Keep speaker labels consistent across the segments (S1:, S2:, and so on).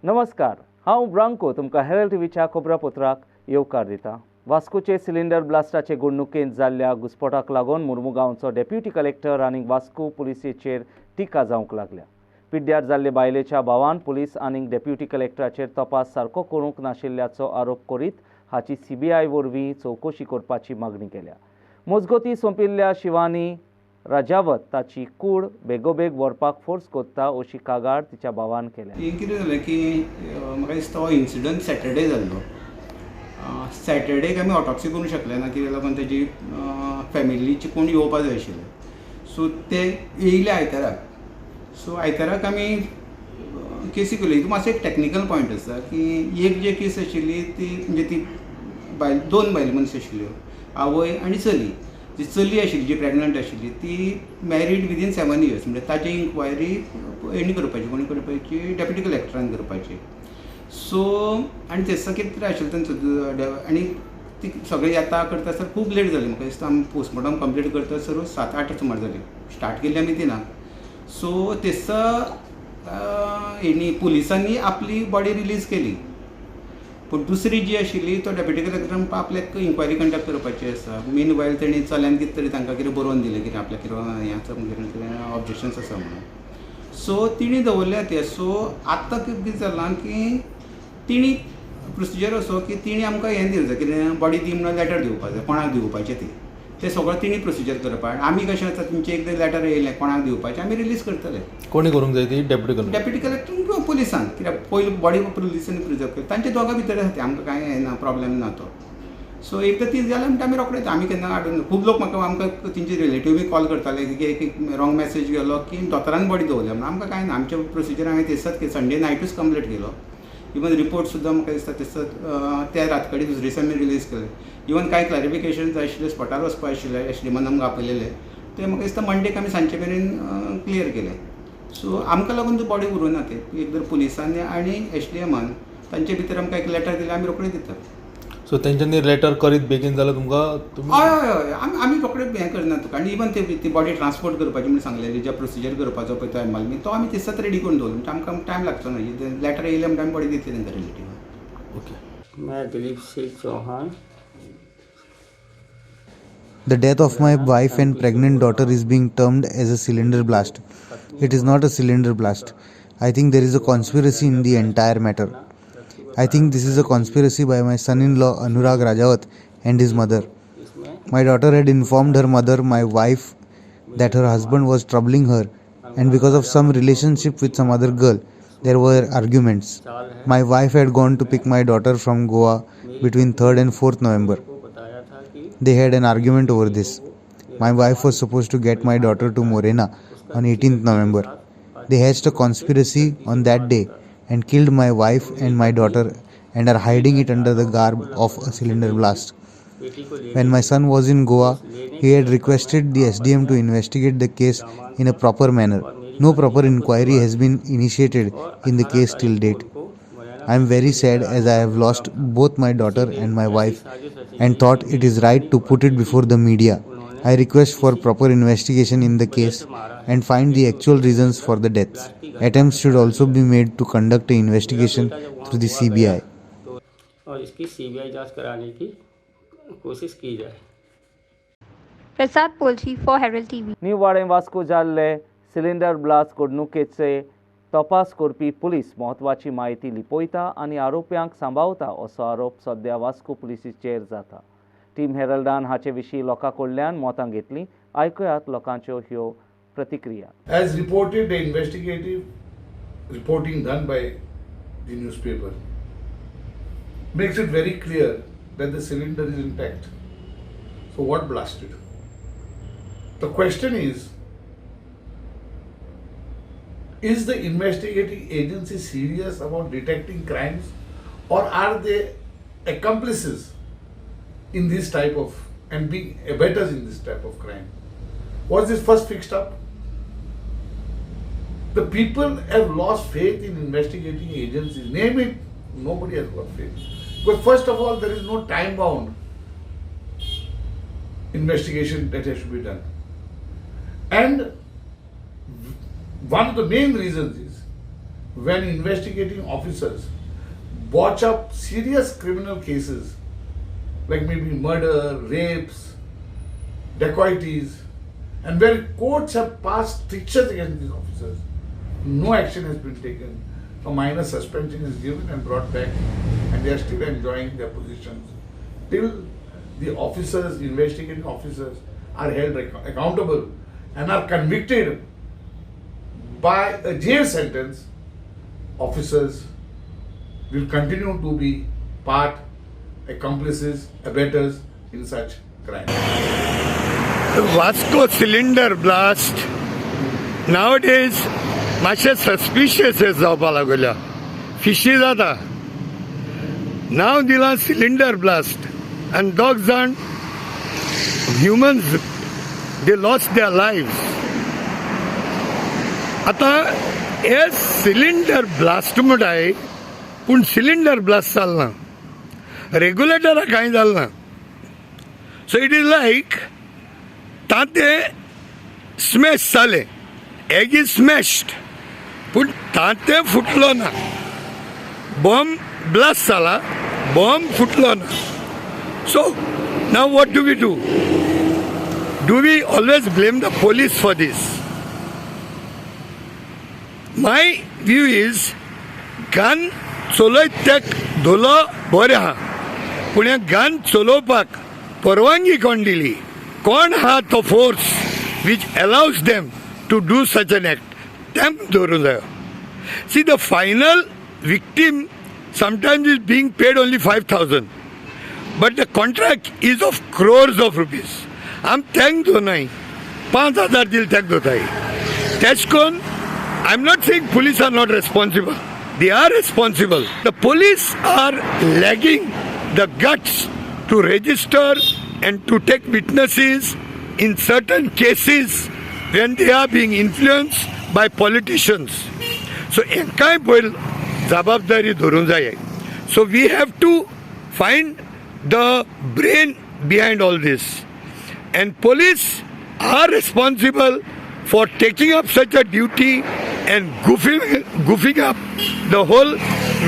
S1: नमस्कार, हांव ब्रांको तुमकां हेरल्ड टीव्हीच्या खोबरा पत्राक येवकार दिता. वास्कोचे सिलिंडर ब्लास्टाचे घडणुकेंत जाल्ल्या घुस्फोटाक लागून मुर्मुगांवचो डेप्युटी कलेक्टर आनी वास्को पुलिसेचेर टिका जावंक लागल्या. पिड्ड्यार जाल्ले बायलेच्या भावान पुलीस आनी डेप्युटी कलेक्टराचेर तपास सारको करूंक नाशिल्ल्याचो आरोप करीत हाची CBI वरवीं चवकशी करपाची मागणी केल्या. मजगतीं सोंपिल्ल्या शिवानी राजावत ताची कूड बेगोबेग व्हरपाक फोर्स कोत्ता अशी कागाळ तिच्या भावान केल्या.
S2: कितें जालें की म्हाका दिसता हो इन्सिडंट सॅटर्डे जाल्लो. सॅटर्डेक आमी ऑटोप्सी करूंक शकले ना, कित्याक लागून तेजी फॅमिलीची कोण येवपा जाय आशिल्ले. सो ते येयले आयताराक. सो आयताराक आमी केसी केल्यो. हितून मातसो एक टॅक्निकल पॉयंट आसा की एक जी केस आशिल्ली ती म्हणजे ती दोन बायल मनीस आशिल्ल्यो, आवय आनी चली. जी चली आशिल्ली, जी प्रेग्नंट आशिल्ली, ती मॅरीड विदीन 7 years. म्हणजे ताची इन्क्वायरी हेणी करपाची, कोणी करपाची, डेप्युटी कलेक्टरान करपाची. सो आनी तेसा कितें तरी आशिल्लें तांचो आनी ती सगळें येता करता आसतना खूब लेट जाली. म्हाका दिसता आमी पोस्टमॉर्टम कंप्लीट करता सर 7-8 सुमार जाली. स्टार्ट केल्ली आमी तिनाक. सो तेसा हेणी पुलिसांनी आपली बॉडी रिलीज केली. पूण दुसरी जी आशिल्ली तो डेप्युटी कलेक्टरान आपल्याक इन्क्वायरी कंडक्ट करपाची आसा. मीन वायल तेणी चल्यान कितें तरी तांकां कितें बरोवन दिलें, कितें आपल्याक कितें हें आसा कितें ऑब्जेक्शन्स आसा म्हणून. सो तिणी दवरल्या ते. सो आत्तां कितें जालां की तिणी प्रोसिजर असो की तिणी आमकां हें दिवं जाय, कितें बॉडी दी म्हणून लेटर दिवपाक जाय, कोणाक दिवपाचें तें सगळं तिणी प्रोसिजर करपाक. आमी कशें आसा तुमचें एकदां लेटर येयलें कोणाक दिवपाचें आमी रिलीज करतले.
S3: कोणी करूंक जाय ती
S2: डेप्युटी कलेक्टर किंवा पुलिसान, कित्याक पयलीं बॉडी पुलिसांनी प्रिजर्व करता तांचे दोगां भितर आसा तें, आमकां कांय ना प्रॉब्लेम ना तो. सो एकदां ती जालें म्हणटा आमी रोखडेच. आमी केन्ना हाडून खूब लोक आमकां तेंचे रिलेटिव्ह कॉल करताले की एक रॉंग मेसेज गेलो की दोतोरान बॉडी दवरल्या म्हणून. आमकां कांय ना, आमचे प्रोसिजर हांवें तेसात संडे नायटूच कंप्लीट केलो. इवन रिपोर्ट सुद्दां म्हाका दिसता तेसात त्या रातकडी दुसरे दिसा आमी रिलीज केले. इवन कांय क्लॅरिफिकेशन जाय आशिल्ले, स्पॉटार वचपा आशिल्ले मनम आपयलेले ते म्हाका दिसता मंडेक आमी सांजचे मेरेन क्लियर केले. सो आमकां लागून ती बॉडी उरूना ते एकदर पुलिसांनी आनी SDMान तांचे भितर आमकां एक लेटर दिलें, आमी रोखडें दितात.
S3: सो तेंच्यांनी लेटर करीत बेगीन जाल्यार तुमकां
S2: हय आमी रोखडें हें करना तुका. आनी इवन ती बॉडी ट्रान्सपोर्ट करपाची म्हण सांगलेली, जे प्रोसिजर करपाचो पळय तो एमआलमी तो आमी तेसात रेडी करून दवरलो. म्हणजे आमकां टायम लागचो ना. लेटर येयले म्हणटा आमी बॉडी दितली तांकां रिलेटिव्ह.
S3: ओके.
S4: मैं Dilip Singh Chauhan.
S5: The death of my wife and pregnant daughter is being termed as a cylinder blast. It is not a cylinder blast. I think there is a conspiracy in the entire matter. I think this is a conspiracy by my son-in-law Anurag Rajawat and his mother. My daughter had informed her mother, my wife, that her husband was troubling her, and because of some relationship with some other girl, there were arguments. My wife had gone to pick my daughter from Goa between 3rd and 4th November. They had an argument over this. My wife was supposed to get my daughter to Morena on 18th November. They hatched a conspiracy on that day and killed my wife and my daughter and are hiding it under the garb of a cylinder blast. When my son was in Goa, he had requested the SDM to investigate the case in a proper manner. No proper inquiry has been initiated in the case till date. I am very sad as I have lost both my daughter and my wife and thought it is right to put it before the media. I request for proper investigation in the case and find the actual reasons for the deaths. Attempts should also be made to conduct an investigation through the CBI.
S4: और इसकी CBI जांच कराने की कोशिश की जाए.
S6: Prasad Polchi for Herald TV.
S1: New Vaddem Vasco जाल्ले cylinder blast घडणुकेचे तपास करपी पुलीस म्हत्वाची म्हायती लिपयता आनी आरोप्यांक सांबाळटा असो आरोप सध्या वास्को पुलिसेचेर जाता. टीम हेरल्डान हाचे विशीं लोकां कडल्यान मतां घेतलीं. आयकुयात लोकांच्यो ह्यो प्रतिक्रिया.
S7: As reported, the investigative reporting done by the newspaper makes it very clear that the cylinder is intact. So what blasted? The question is the investigating agency serious about detecting crimes, or are they accomplices in this type of and being abettors in this type of crime? Was this first fixed up? The people have lost faith in investigating agencies. Name it, nobody has got faith. Because first of all, there is no time-bound investigation that has to be done. And one of the main reasons is when investigating officers botch up serious criminal cases like maybe murder, rapes, dacoities, and where courts have passed strictures against these officers, no action has been taken. A minor suspension is given and brought back, and they are still enjoying their positions till the officers, investigating officers, are held accountable and are convicted by a jail sentence. Officers will continue to be part, accomplices, abettors in such crimes.
S8: Vasco cylinder blast nowadays मातशें suspicious जावपा लागल्या fishy जाता नांव दिलां cylinder blast आनी दोग जाण humans they lost their लायव्स आतां हे सिलिंडर ब्लास्ट म्हणटाय पूण सिलिंडर ब्लास्ट जालना रेग्युलेटरा कांय जालना सो इट इज लायक तांतें स्मॅश जालें एग इज स्मॅश्ड पूण तांतें फुटलो ना बॉम्ब ब्लास्ट जाला बॉम्ब फुटलो ना so now what do we always blame the police for this my view is gun चलोयत तेक धोलो बरें आहा पूण हें गन चलोवपाक परवानगी कोण दिली कोण आहा तो force which allows them to do such an act. See, the final victim sometimes is being paid only 5,000, but the contract is of crores of rupees. I'm thank do nahi 5,000 dil thank do thai. Teskon, I'm not saying police are not responsible. They are responsible. The police are lacking the guts to register and to take witnesses in certain cases when they are being influenced by politicians. So enkai boil jababdari dhorun jaye. So we have to find the brain behind all this. And police are responsible for taking up such a duty and goofing up the whole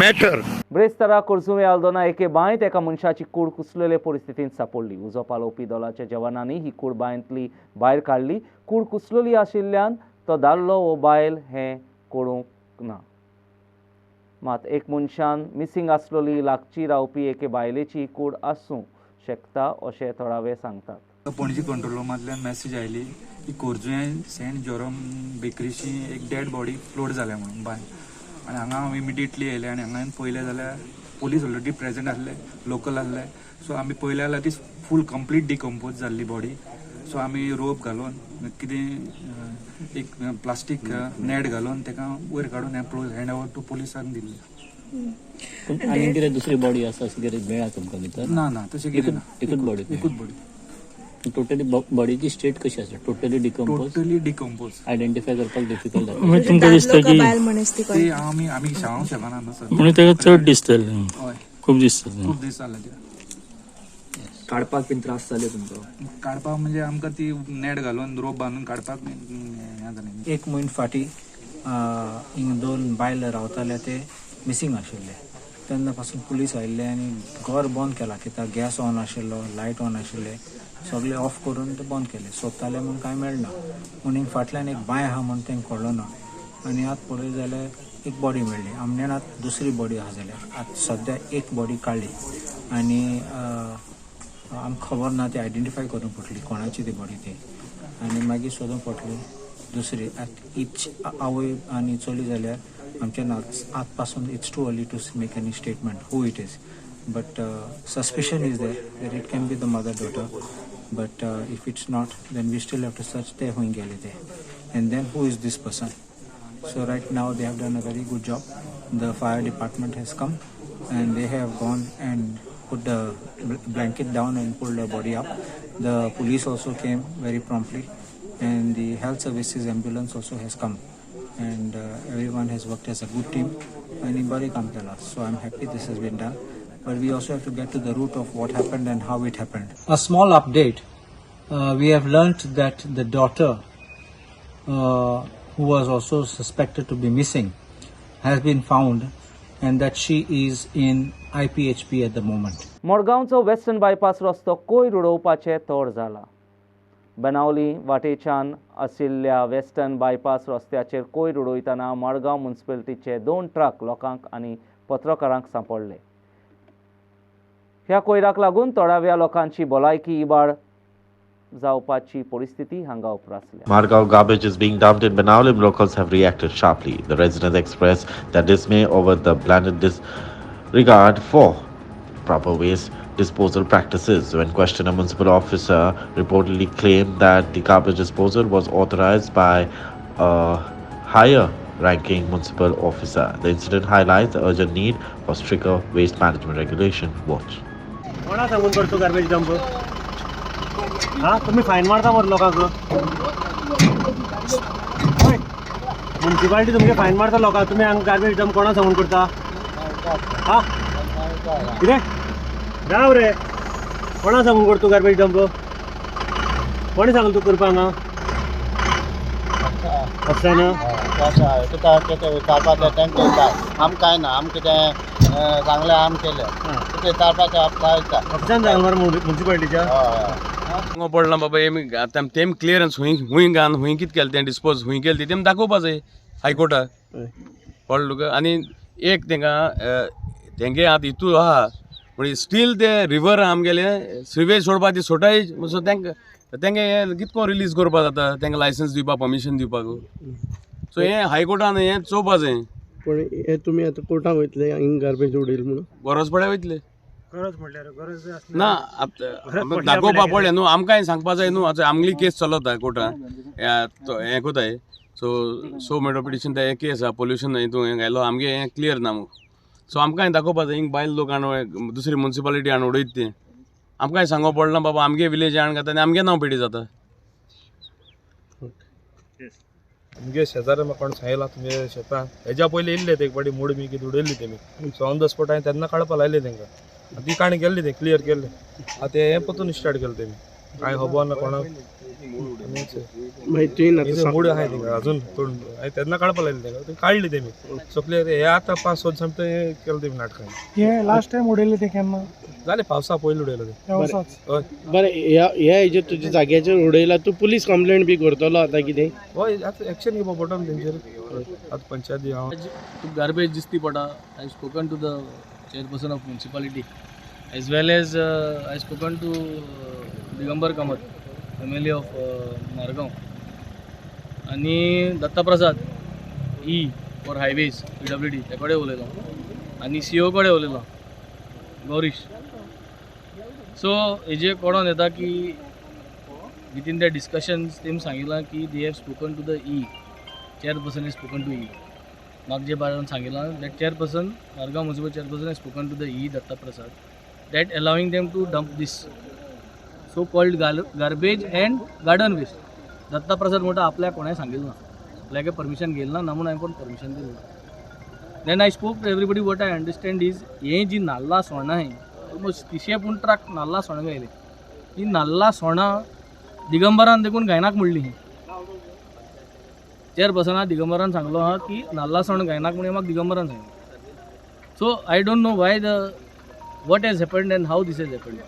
S8: matter.
S1: ब्रेस्तारा कोर्जुमे Aldona एके बांयत एका मनशाची कूड कुसलेले परिस्थितींत सापडली उजो पालोवपी दलाच्या जवानांनी ही कूड बांयतली भायर काडली कूड कुसलेली आशिल्ल्यान तो दादलो वो बायल हें कळूंक ना मात एक मनशान मिसींग आसलोली लागची रावपी एके बायलेची कूड आसूं शकता अशें थोडावे सांगतात
S9: पणजी कंट्रोल रूमांतल्यान मॅसेज आयली की कोरजुये सेंट जॉरम बेकरीची एक डेड बॉडी फ्लोट जाल्या म्हणून बाय आनी हांगा हांव इमिडिएटली येयले आनी हांगा पळयलें जाल्यार पोलीस ऑलरेडी प्रेजेंट आसले लोकल आसले सो आमी पळयलें जाल्यार ती फूल कंप्लीट डिकम्पोज जाल्ली बॉडी सो आमी रोप घालून कितें एक प्लास्टीक नेट घालून ताका वयर काडून हँड ओवर टू पोलिसांक दिल्ली
S10: आनी कितें दुसरी बॉडी आसा अशी कितें मेळ्ळा तुमकां भितर
S9: ना तशें कितें ना
S10: एकूच बॉडी टोटली बॉडीची स्टेट कशी आसा टोटली डिकम्पोज आयडेंटिफाय करपाक डिफिकल्ट
S11: म्हणजे तुमकां दिसता की
S9: ते आमी सांगूंक शकना न्हू सर
S10: म्हणजे ताका चड दिसतलें खूब दीस
S9: जाले
S11: काडपाक बीन त्रास जाले तुमकां
S9: काडपाक म्हणजे आमकां ती नेट घालून रोप बांदून काडपाक हें जालें
S12: एक म्हयनो फाटीं हिंग दोन बायल रावताले ते मिसींग आशिल्ले तेन्ना पासून पुलीस आयिल्ले आनी घर बंद केला कित्याक गॅस ऑन आशिल्लो लायट ऑन आशिल्ले सगळे ऑफ करून ते बंद केले सोदताले म्हूण कांय मेळना म्हणून फाटल्यान एक बांय आहा म्हूण तेंका कळलो ना आनी आतां पळय जाल्यार एक बॉडी मेळ्ळी आमण्यान आतां दुसरी बॉडी आहा जाल्यार आतां सद्या एक बॉडी काडली आनी आमकां खबर ना ती आयडेंटिफाय करूंक पडटली कोणाची ती बॉडी ती आनी मागीर सोदूंक पडटली दुसरी इच आवय आनी चली जाल्यार आमच्या आत पासून it's too early to make any statement who it is but suspicion is there that it can be the mother daughter but if it's not then we still have to search ते हूंय गेले ते and then who is this person so right now they have done a very good job the fire department has come and they have gone and put the blanket down and pulled the body up the police also came very promptly and the health services ambulance also has come and everyone has worked as a good team and bari kaam kela so I'm happy this has been done but we also have to get to the root of what happened and how it happened. A small update, we have learnt that the daughter who was also suspected to be missing has been found and that she is in IPHP at the moment.
S1: मडगांवचो western bypass रस्तो कोयर उडोवपाचे तोड जाला. बनावली वाटेच्यान आशिल्ल्या western bypass रस्त्याचेर कोयर उडयतना Madgaon म्युनिसिपालिटीचे 2 truck लोकांक आनी पत्रकारांक सांपडले. ह्या कोयराक लागून थोड्या लोकांची भलायकी इबाड जावपाची परिस्थिती हांगा उप्रासल्या.
S13: Margao garbage is being dumped in Benaulim. Locals have reacted sharply. The residents expressed their dismay over the blatant disregard for proper waste disposal practices. When questioned, a municipal officer reportedly claimed that the garbage disposal was authorized by a higher-ranking municipal officer. The incident highlights the urgent need for stricter waste management regulation. Watch.
S14: कोणा सांगून करतो garbage dump? हां, तुम्ही fine मारता मग लोकांक. Municipality तुमचे fine मारता लोकांक, तुम्ही हांगा गार्बेज डंप कोणा सांगून करता? हां, कितें राव रे, कोणा सांगून करतो गार्बेज डंप? कोणी सांगलो तू करपा हांगा? अफसाना
S15: तुका कितें विचारपाचें तेंका विचार. आम कांय ना, आम कितें सांगलें आम केलें. कितें विचारपाचें आपका विचार.
S14: अफसान सांगला मरे म्युनिसिपालिटीच्या.
S16: सांगो पडला बाबा आतां तेम क्लियरन्स हूंय घान हूंय कितें केलें तें डिस्पोज हूंय केलें तेम दाखोवपा जाय हायकोर्टाक. कळ्ळें तुका. आनी एक तेंगे आतां हितू आहा म्हणजे स्टील ते रिवर आमगेले सिवेज सोडपा ती सोटाय सो तेंगे कितको रिलीज करपा जाता तेंका लायसन्स दिवपा परमिशन दिवपाक. सो हें हायकोर्टान हें चोवपा जाय.
S17: पण हे तुमी आतां कोर्टाक वयतले हिंग गार्बेज उडयले म्हणून?
S16: गरज पड्या वयतले.
S14: गरज म्हटल्यार गरज
S16: ना आतां दाखोवपा पडलें न्हू, आमकांय सांगपा जाय न्हू. आतां आमगेली केस चलता कोर्टान हें कोताय. सो मेट्रोपिटिशन ते केस आहा पोल्युशन हितून हें घायलो आमगे हें क्लियर ना मग. सो आमकांय दाखोवपा जाय हिंग बायल लोक हाडून दुसरी म्युनिसिपालिटी हाडून उडयत तें आमकांय सांगो पडना बाबा आमगे विलेज हाडून घाता आनी आमगे नांव पेटी जाता.
S3: आमगे शेजारी म्हाका कोण सांगला तुमगे शेतां हेज्या पयलीं येयल्ले ते एक पाटी मोड बी कितें उडयल्ली तेमी. सो ऑन द स्पॉट हांवें तेन्ना कळपा लायले तेंकां. ती काणी केल्ली तें क्लियर केल्लें. आतां हें परतून स्टार्ट केलें तेमी. कांय खबर ना कोणाक मूड आहाय तेंकां अजून तोंड. हांवें तेन्ना काडपा लायलें तेंकां ती काडली तेमी. सो क्लियर हे आतां 5-6 सामकें हें केलें तेमी नाटकां.
S14: हे लास्ट टायम उडयले ते केन्ना?
S3: जालें पावसा पयलीं उडयलें तें.
S14: हय.
S17: बरें ह्या हेजेर तुज्या जाग्याचेर उडयला तू पुलीस कंप्लेंट बी करतलो आतां कितें?
S3: हय आतां एक्शन घेवपा पडटा तेंचेर. आतां पंचायती हांव
S18: गार्बेज दिसती पडटा. I spoken to the chairperson of municipality as well as I spoken to Digambar Kamath, family of Margaon, आणि दत्ता प्रसाद ई फॉर हायवेज PWD तेकडे उलयलो आनी CO कडेन उलयलो गौरीश. सो हेजे कळोन येता की विथीन द डिस्कशन्स तेम सांगितलां की they have spoken to the E chairperson is spoken to E. म्हाका जे बारान सांगितलां that chairperson Margao municipal chairperson has spoken to the E Datta Prasad that allowing them to dump this so called garbage and garden waste. Datta Prasad म्हणटा आपल्याक कोणें सांगिल्लें ना, आपल्याक परमिशन घेयलें ना म्हणून हांवें कोण परमिशन दिलें ना. Then I spoke to everybody what I understand is हें जी नाल्ला सोणां हाय ऑलमोस्ट 300 पुंट्राक नाल्ला सोणां गायले. ही नाल्ला सोणां दिगंबरान देखून गायनाक म्हणली. ही चेअरपर्सना दिगंबरान सांगलो आहा की नाल्ला सोण गायनाक म्हणून म्हाका दिगंबरान सांगलें. So I don't know why what has happened and how this has happened.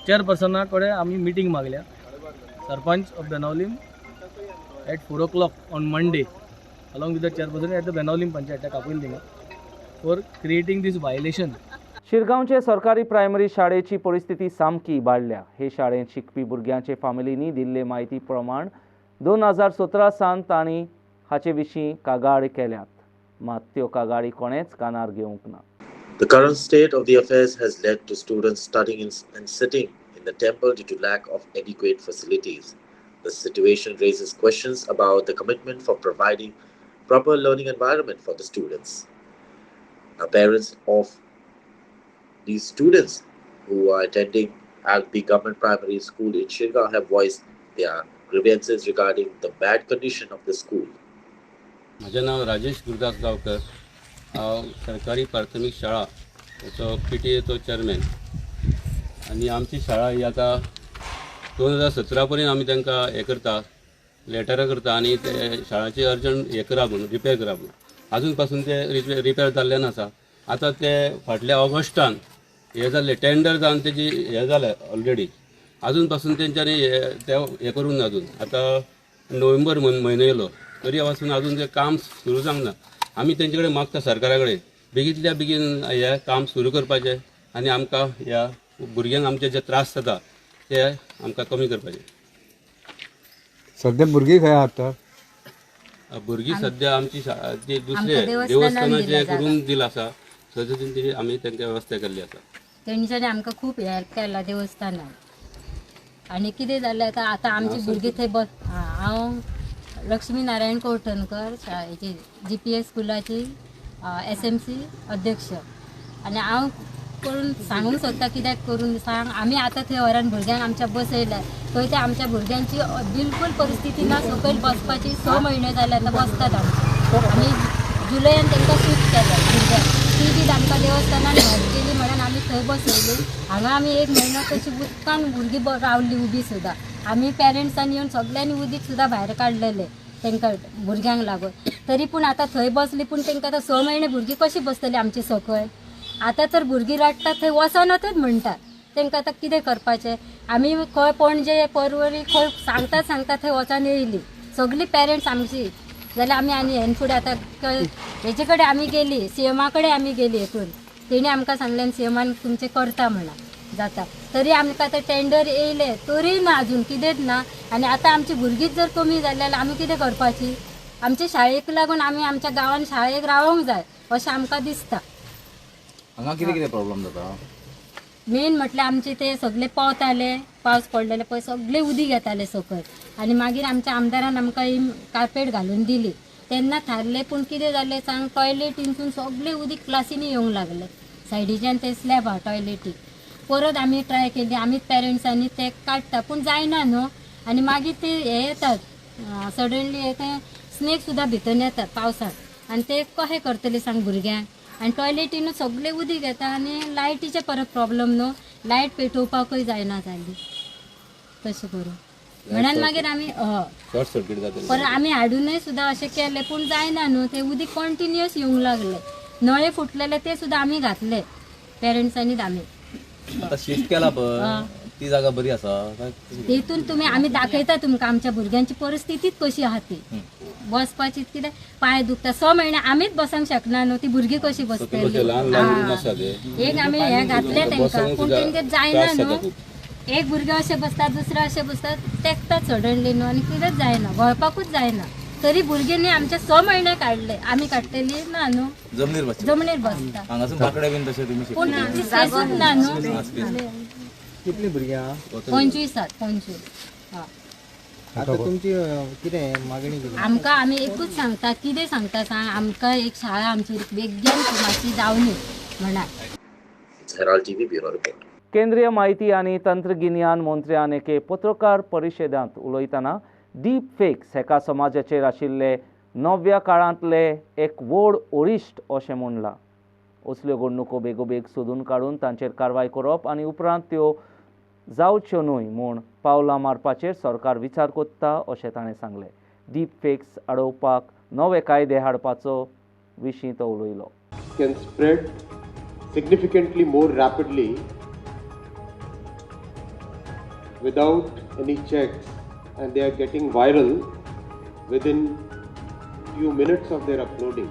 S18: चेअरपर्सना कडेन आमी मिटींग मागल्या sarpanch of Benaulim at 4 o'clock on Monday along with the chairperson at the Benaulim Panchayat आपयली थिंगा for creating this violation.
S1: शिरगांवचे सरकारी primary शाळेची परिस्थिती सामकी इबाडल्या. हे शाळेंत शिकपी भुरग्यांचे फामिलींनी दिल्ले म्हायती प्रमाण 2017 सावन तांणी हाचे विशीं कागाळ केल्यात, मात त्यो कागाळी कोणेच कानार घेवंक ना.
S13: The current state of the affairs has led to students studying and sitting in the temple due to lack of adequate facilities. The situation raises questions about the commitment for providing proper learning environment for the students. Now, parents of these students who are attending Alpi Government Primary School in Shirgaon have voiced their grievances regarding the bad condition of the school.
S4: माझे नाव राजेश गुरुदास गावकर. हांव सरकारी प्राथमीक शाळा हेचो PTA chairman. आनी आमची शाळा ही आतां 2017 पर्यंत आमी तांकां हें करता लेटरां करता आनी ते शाळाची अर्जंट हें करा म्हणून रिपेर करा म्हणून. अजून पासून ते रिपेअर जाल्ले नासा. आतां ते फाटल्या ऑगस्टान हे जाल्ले टेंडर जावन तेजी हे जालें ऑलरेडी. अजून पासून तेंच्यांनी ते हे करूंक ना. अजून आतां नोव्हेंबर म्हयनो येयलो तरी पासून अजून ते काम सुरू जावंक ना. आमी तेंचे कडेन मागता सरकारा कडेन बेगींतल्या बेगीन हें काम सुरू करपाचें आनी आमकां ह्या भुरग्यांक आमचे जे त्रास जाता ते आमकां कमी करपाचे.
S19: सध्या भुरगीं खंय आहात?
S4: भुरगीं सध्या आमची ती दुसरे देवस्थानाचे करून दिला आसा सध्या तेंची आमी तांकां वेवस्था केल्ली आसा.
S20: तेंच्यांनी आमकां खूब हेल्प केला देवस्थानान. आनी कितें जालें आतां आमची भुरगीं थंय हांव लक्ष्मी नारायण कवठणकर शाळेची GPS स्कुलाची SMC अध्यक्ष. आनी हांव करून सांगूंक सोदता कित्याक करून सांग. आमी आतां थंय व्हरान भुरग्यांक आमच्या बसयल्या थंय ते आमच्या भुरग्यांची बिलकूल परिस्थिती ना. सकयल बसपाची 6 म्हयने जाले आतां बसतात आमचे. आनी जुलयान तांकां शिफ्ट केल्या भुरग्यांक. ती बी आमकां देवस्थानान हेल्प केली म्हणून आमी थंय बसयली. हांगा आमी 1 म्हयनो तशी उदकान भुरगीं रावली उबी सुद्दां. आमी पेरंट्सांनी येवन सगळ्यांनी उदीक सुद्दां भायर काडलेले तांकां भुरग्यांक लागून. तरी पूण आतां थंय बसली पूण तांकां आतां 6 म्हयने भुरगीं कशीं बसतली आमची सकयल. आतां तर भुरगीं रडटात थंय वचनातच म्हणटात. तांकां आतां कितें करपाचें. आमी खंय पणजे परवरी खंय सांगता थंय वचून येयली सगळीं पेरंट्स आमची. जाल्यार आमी आनी हेन फुडें आतां हेजे कडेन आमी गेली CMा कडेन आमी गेली हेतून. तेणी आमकां सांगलें CMान तुमचें करता म्हणून जाता. तरी आमकां आतां टेंडर येयले तरी ना अजून कितेंच ना. आनी आतां आमची भुरगींच जर कमी जाली जाल्यार आमी कितें करपाची. आमच्या शाळेक लागून आमी आमच्या गांवांत शाळेक रावूंक जाय अशें आमकां दिसता.
S21: हांगा कितें कितें प्रॉब्लेम जाता?
S20: मेन म्हटल्यार आमचे ते सगळे पावताले पावस पडलेले पळय सगळे उदीक येताले सकयल. आनी मागीर आमच्या आमदारान आमकां ही कार्पेट घालून दिली तेन्ना थारले. पूण कितें जालें सांग टॉयलेटींतून सगळे उदीक क्लासीनी येवंक लागले सायडीच्यान ते स्लॅब आहा टॉयलेटीक. परत आमी ट्राय केली आमीच पेरंट्सांनी ते काडटा पूण जायना न्हू. आनी मागीर ते हे येतात सडनली हे ते स्नेक सुद्दां भितर येतात पावसांत आनी ते कशें करतले सांग भुरग्यांक. आनी टॉयलेटीनूच सगळे उदीक येता आनी लायटीचे परत प्रॉब्लेम न्हू. लायट पेटोवपाकूय जायना जाली तशें करून म्हणून मागीर आमी परत आमी हाडूनय सुद्दां अशें केलें पूण जायना न्हू. ते उदीक कंटिन्युअस येवंक लागले. नळे फुटलेले ते सुद्दां आमी घातले पेरंट्सांनीच आमी.
S21: आता शिफ्ट केला पण ती जागा बरी आसा.
S20: तेतून तुमी आमी दाखयता तुमकां आमच्या भुरग्यांची परिस्थितीच कशी आहा ती. बसपाची कितें पांय दुखता 6 म्हयने आमीच बसोंक शकना न्हू. ती भुरगीं कशी बसतली. एक आमी हे घातले तांकां पूण तेंगे जायना न्हू. एक भुरगें अशें बसतात दुसरें अशें बसतात तेकतात सडनली न्हू आनी कितेंच जायना गळपाकूच जायना. तरी भुरग्यांनी आमचे 6 म्हयने काडले आमी काडटली ना न्हू.
S21: जमनीर
S20: बसता
S21: हांगासून बाकडे बीन तशें तुमी
S20: पूण ती स्पेसूच ना न्हू.
S21: कितली भुरग्यां?
S20: 25 हा.
S21: आता तुमची कितें मागणी कितें?
S20: आमकां आमी एकूच सांगता कितें सांगता सांग आमकां एक शाळा आमची बेगीन मातशी जावनी म्हणा.
S13: Herald TV Bureau Report.
S1: केंद्रीय माहिती आणि तंत्रगिन्यान मंत्र्यान एके पत्रकार परिशदेंत उलयतना डीप फेक्स हेका समाजाचेर आशिल्ले नव्या काळांतले एक व्हड ओरिश्ट अशें म्हणलां. असल्यो घडणुको बेगोबेग सोदून काडून तांचेर कारवाय करप आनी उपरांत त्यो जावच्यो न्हय म्हूण पावलां मारपाचेर सरकार विचार कोत्ता अशें ताणें सांगलें. डीप फेक्स आडोवपाक नवे कायदे हाडपाचो विशीं तो उलयलो.
S22: Can spread significantly more rapidly without any checks and they are getting viral within few minutes of their uploading.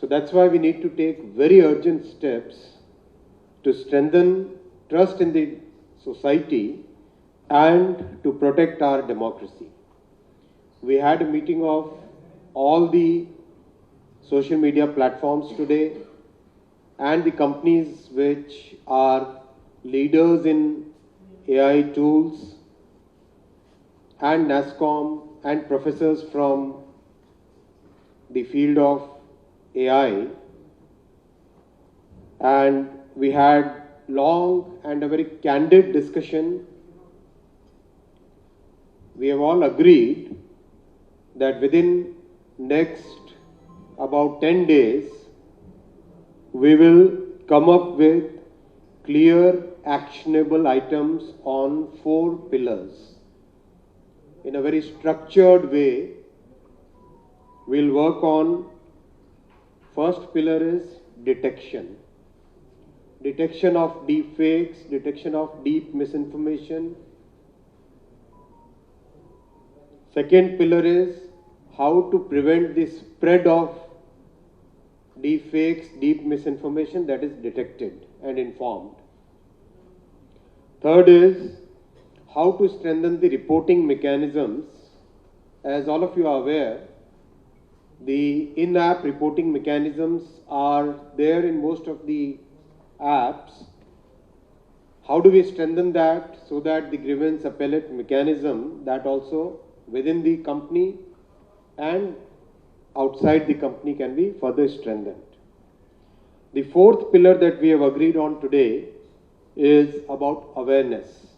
S22: So that's why we need to take very urgent steps to strengthen trust in the society and to protect our democracy. We had a meeting of all the social media platforms today and the companies which are leaders in AI tools and NASCOM and professors from the field of AI, and we had long and a very candid discussion. We have all agreed that within next about 10 days we will come up with clear actionable items on 4 pillars in a very structured way We'll work on, first pillar is detection. Detection of deep fakes, detection of deep misinformation. Second pillar is how to prevent the spread of deep fakes, deep misinformation that is detected and informed. Third is how to strengthen the reporting mechanisms. As all of you are aware, the in-app reporting mechanisms are there in most of the apps. How do we strengthen that so that the grievance appellate mechanism that also within the company and outside the company can be further strengthened. The fourth pillar that we have agreed on today is about awareness.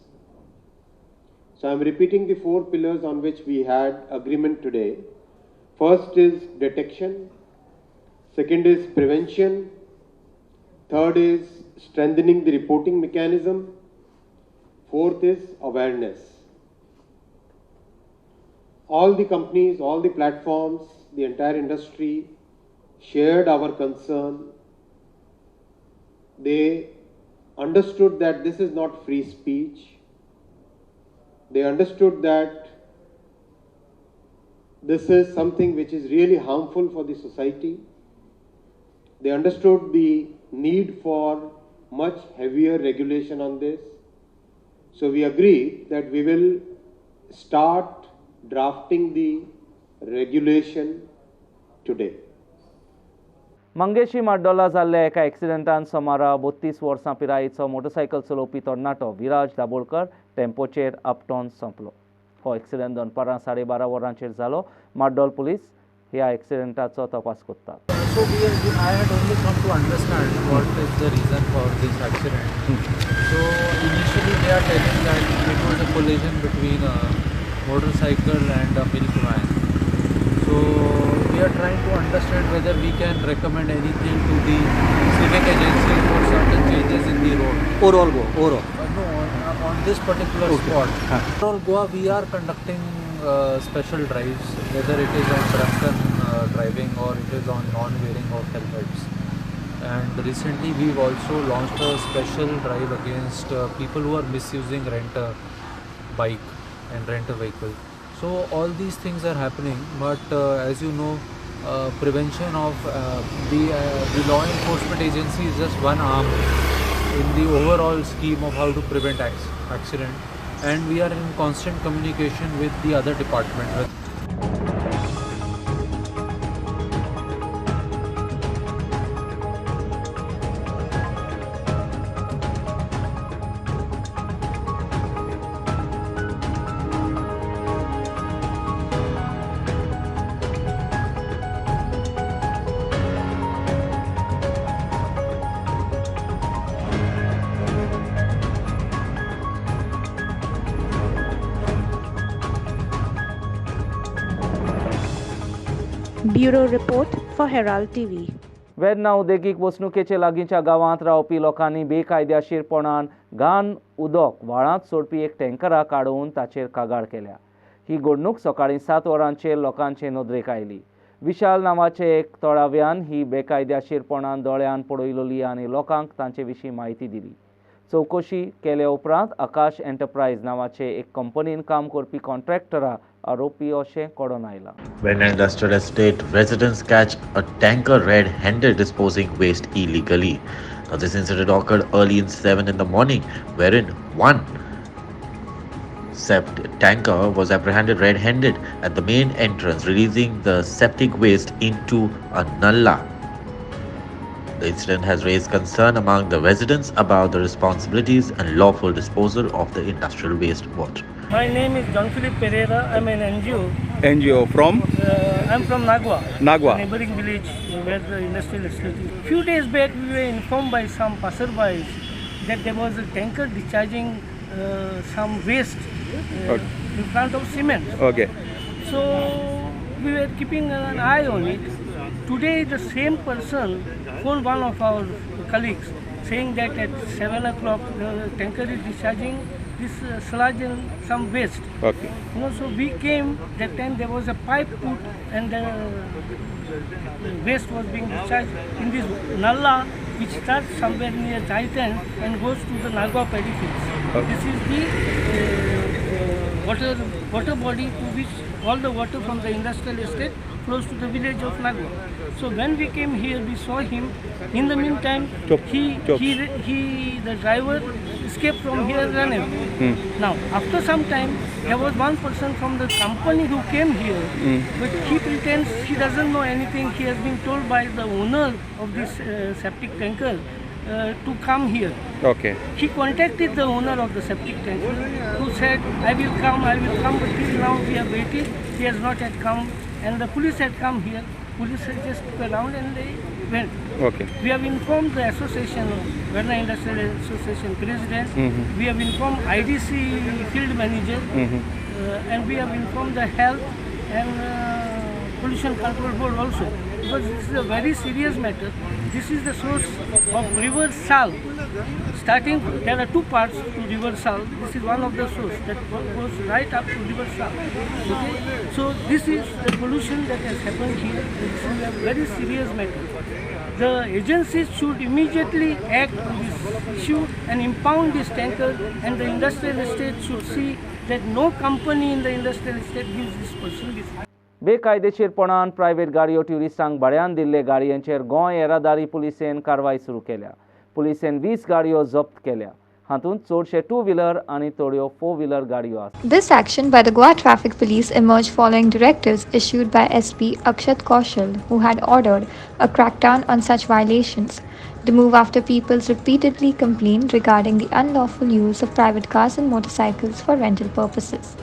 S22: So I am repeating the four pillars on which we had agreement today. First is detection, second is prevention, third is strengthening the reporting mechanism, fourth is awareness. All the companies, all the platforms, the entire industry shared our concern. They understood that this is not free speech. They understood that this is something which is really harmful for the society. They understood the need for much heavier regulation on this. So we agreed that we will start drafting the regulation today.
S1: Mangeshi माड्डोला जाल्ल्या एका एक्सिडेंटान सोमारा 32 वर्सां पिरायेचो motorcycle चलोवपी तरणाटो विराज दाबोळकर टेम्पोचेर आपटोन सोंपलो. हो accident दनपारां 12:30 वरांचेर जालो. माड्डोल पुलीस ह्या एक्सिडेंटाचो तपास करतात.
S12: So I had only come to understand what is the reason for this accident. So initially they are telling that it was a collision between a motorcycle and a milk van. So we are trying to understand whether we can recommend anything to the civic agency for certain changes in the road.
S2: Overall.
S12: No, on this particular spot. Overall Goa, we are conducting special drives, whether it is on drunken driving or it is on non-wearing of helmets. And recently we've also launched a special drive against people who are misusing rent a bike and rent a vehicle. So all these things are happening, but as you know, prevention of the law enforcement agency is just one arm in the overall scheme of how to prevent accident, and we are in constant communication with the other department.
S11: Bureau Report for Herald TV.
S1: Verna उदेगीक वसणुकेचे लागींच्या गांवांत रावपी लोकांनी बेकायदेशीरपणान घाण उदक व्हाळांत सोडपी एक टँकरा काडून ताचेर कागाळ केल्या. ही घडणूक सकाळीं 7 वरांचेर लोकांचे नदरेक आयली. विशाल नांवाचे एक तळाव्यान ही बेकायदेशीरपणान दोळ्यान पडयलोली आनी लोकांक तांचे विशीं म्हायती दिली. चौकशी केले उपरांत आकाश एंटरप्राइज नांवाचे एक कंपनीन काम करपी कॉन्ट्रॅक्टरा आरोपी अशें कळोन आयलां.
S13: When an industrial estate, residents catch a tanker red-handed disposing waste illegally. Now, this incident occurred early in 7 in the morning, wherein one septic tanker was apprehended red-handed at the main entrance, releasing the septic waste into a nalla. The incident has raised concern among the residents about the responsibilities and lawful disposal of the industrial wastewater.
S5: My name is John Philip Pereira. I'm an NGO.
S2: NGO from?
S5: I'm from Nagwa.
S2: Nagwa.
S5: Neighboring village where the industrial estate is. Few days back, we were informed by some passersby that there was a tanker discharging some waste in front of cement.
S2: Okay.
S5: So we were keeping an eye on it. Today, the same person phoned one of our colleagues saying that at 7 o'clock the tanker is discharging this sludge and some waste.
S2: Okay.
S5: So we came, that time there was a pipe put and the waste was being discharged in this nalla which starts somewhere near Titan and goes to the Nagwa paddy fields.
S2: Okay.
S5: This is the water body to which all the water from the industrial estate flows to the village of Nagwa. So when we came here, we saw him. In the meantime, the driver escaped from here and ran away. Now, after some time, there was one person from the company who came here, but he pretends he doesn't know anything. He has been told by the owner of this septic tanker to come here.
S2: Okay.
S5: He contacted the owner of the septic tanker who said, I will come, but till now we have waited. He has not yet come, and the police had come here. Police had just took around and they went.
S2: Okay.
S5: We have informed the association, Verna Industrial Association president. We have informed IDC field manager, and we have informed the health and pollution control board also. Because this is a very serious matter. This is the source of river Sal. Starting, there are two parts to river Sal. This is one of the source that goes right up to river Sal. Okay? So this is the pollution that has happened here. This is a very serious matter. The agencies should immediately act on this issue and impound this tanker, and the industrial estate should see that no company in the industrial estate gives this person this.
S1: बेकायदेशीरपणान private गाडयो ट्युरिस्टांक भाड्यान दिल्ले गाडयांचेर गोंय येरादारी पुलिसेन कारवाय सुरू केल्या. पुलिसेन 20 गाडयो जप्त केल्या. हातूंत चडशे 2 व्हीलर आनी थोड्यो 4 व्हीलर गाडयो आसात.
S6: This action by the Goa Traffic Police emerged following directives issued by SP Akshat Kaushal, who had ordered a crackdown on such violations. The move after people's repeatedly complained regarding the unlawful use of private cars and motorcycles for rental purposes.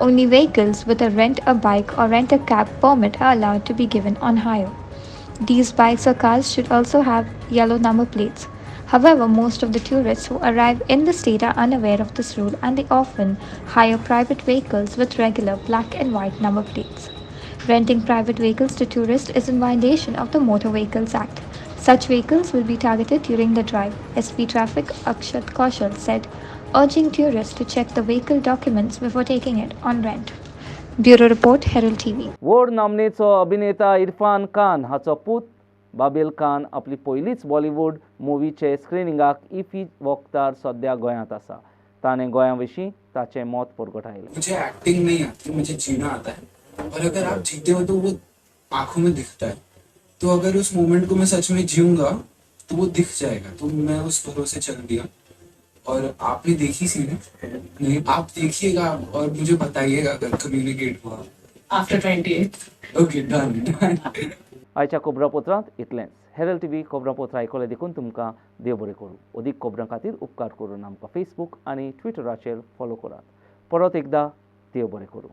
S6: Only vehicles with a rent-a-bike or rent-a-cab permit are allowed to be given on hire. These bikes or cars should also have yellow number plates. However, most of the tourists who arrive in the state are unaware of this rule, and they often hire private vehicles with regular black and white number plates. Renting private vehicles to tourists is in violation of the Motor Vehicles Act. Such vehicles will be targeted during the drive, SP Traffic Akshat Kaushal said, urging tourists to check the vehicle documents before taking it on rent. Bureau Report, Herald TV.
S1: व्हड नामनेचो अभिनेता इरफान खान हाचो पूत Babel Khan आपली पयलीच Bollywood मुवीचे स्क्रिनिंगाक IFFI वक्तार सध्या गोंयांत आसा. ताणें गोंया विशीं ताचें मत परगटायलें.
S9: मुझे एक्टिंग नहीं आती, मुझे जीना आता है, और अगर आप जीते हो तो वो आंखों में दिखता है. तो अगर उस मोमेंट को मैं सच में जीऊंगा तो वो दिख जाएगा. तो मैं उस भरोसे चल दिया. और आपने देखी सी नहीं, आप देखिएगा और मुझे बताइएगा अगर कम्युनिकेट हुआ आफ्टर 28. Okay, done.
S1: आयच्या खबरापत्रांत इतलेंच. हेरल्ड टीव्ही खबरापत्र आयकले देखून तुमकां देव बरें करूं. अदीक खबरां खातीर उपकार करून आमकां फेसबूक आनी ट्विटराचेर फॉलो करात. परत एकदां देव बरें करूं.